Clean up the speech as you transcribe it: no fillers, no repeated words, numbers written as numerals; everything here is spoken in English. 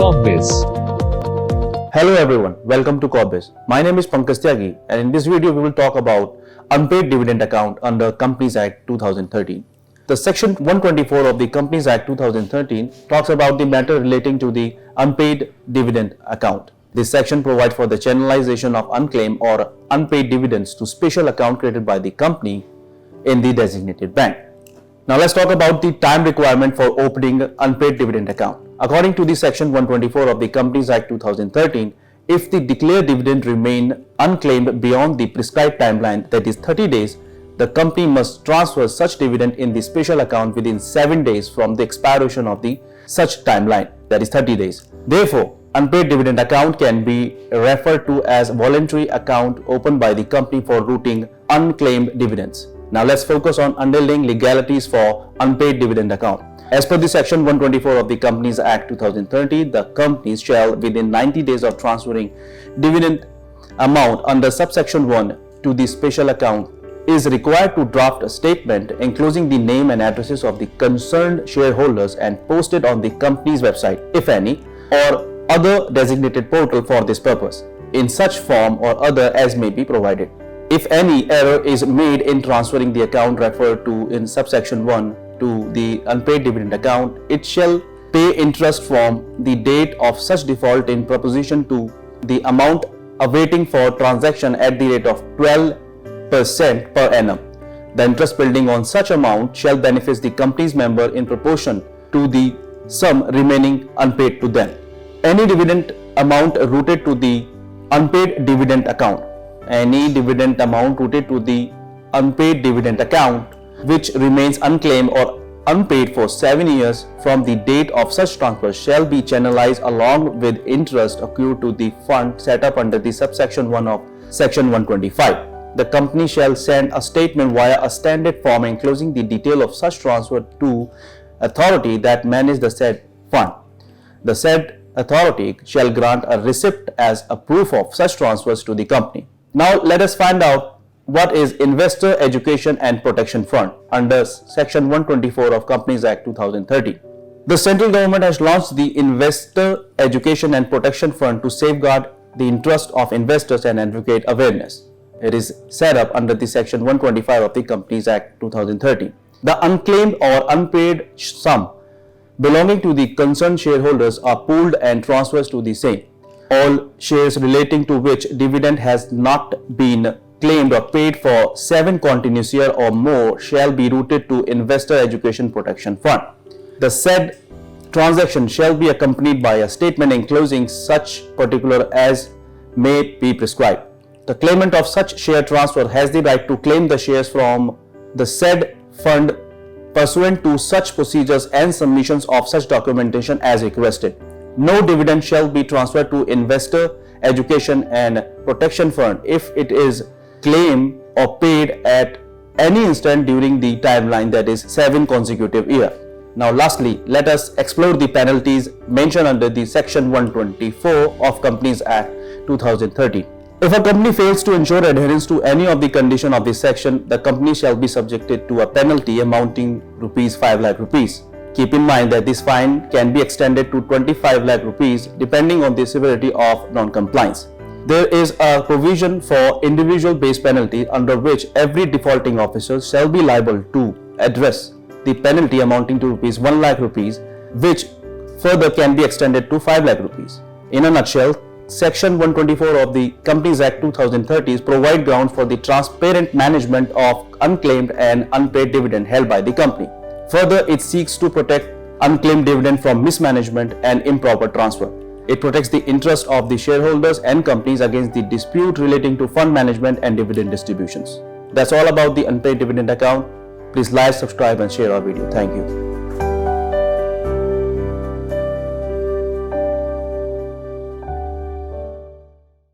Corpbiz. Hello everyone, welcome to Corpbiz. My name is Pankaj Tyagi, and in this video we will talk about unpaid dividend account under Companies Act 2013. The section 124 of the Companies Act 2013 talks about the matter relating to the unpaid dividend account. This section provides for the channelization of unclaimed or unpaid dividends to special account created by the company in the designated bank. Now let's talk about the time requirement for opening unpaid dividend account. According to the section 124 of the Companies Act 2013, if the declared dividend remain unclaimed beyond the prescribed timeline, that is 30 days, the company must transfer such dividend in the special account within 7 days from the expiration of the such timeline, that is 30 days. Therefore, unpaid dividend account can be referred to as voluntary account opened by the company for routing unclaimed dividends. Now let's focus on underlying legalities for unpaid dividend account. As per the section 124 of the Companies Act 2013, the companies shall within 90 days of transferring dividend amount under subsection 1 to the special account is required to draft a statement enclosing the name and addresses of the concerned shareholders and post it on the company's website, if any, or other designated portal for this purpose, in such form or other as may be provided. If any error is made in transferring the account referred to in subsection 1 to the unpaid dividend account, it shall pay interest from the date of such default in proportion to the amount awaiting for transaction at the rate of 12% per annum. The interest building on such amount shall benefit the company's member in proportion to the sum remaining unpaid to them. Any dividend amount routed to the unpaid dividend account. Any dividend amount routed to the unpaid dividend account which remains unclaimed or unpaid for 7 years from the date of such transfer shall be channelized along with interest accrued to the fund set up under the subsection 1 of section 125. The company shall send a statement via a standard form enclosing the detail of such transfer to authority that manage the said fund. The said authority shall grant a receipt as a proof of such transfers to the company. Now let us find out what is Investor Education and Protection Fund under section 124 of Companies Act 2013. The central government has launched the Investor Education and Protection Fund to safeguard the interest of investors and advocate awareness. It is set up under the section 125 of the Companies Act 2013. The unclaimed or unpaid sum belonging to the concerned shareholders are pooled and transfers to the same. All shares relating to which dividend has not been claimed or paid for 7 continuous years or more shall be routed to Investor Education Protection Fund. The said transaction shall be accompanied by a statement enclosing such particular as may be prescribed. The claimant of such share transfer has the right to claim the shares from the said fund pursuant to such procedures and submissions of such documentation as requested. No dividend shall be transferred to Investor Education and Protection Fund if it is claimed or paid at any instant during the timeline, that is 7 consecutive years. Now lastly, let us explore the penalties mentioned under the section 124 of Companies Act 2013. If a company fails to ensure adherence to any of the conditions of this section, the company shall be subjected to a penalty amounting ₹5 lakh. Keep in mind that this fine can be extended to 25 lakh rupees depending on the severity of non-compliance. There is a provision for individual-based penalty under which every defaulting officer shall be liable to address the penalty amounting to ₹1 lakh, which further can be extended to 5 lakh rupees. In a nutshell, Section 124 of the Companies Act 2013 provide grounds for the transparent management of unclaimed and unpaid dividend held by the company. Further, it seeks to protect unclaimed dividend from mismanagement and improper transfer. It protects the interest of the shareholders and companies against the dispute relating to fund management and dividend distributions. That's all about the unpaid dividend account. Please like, subscribe and share our video. Thank you.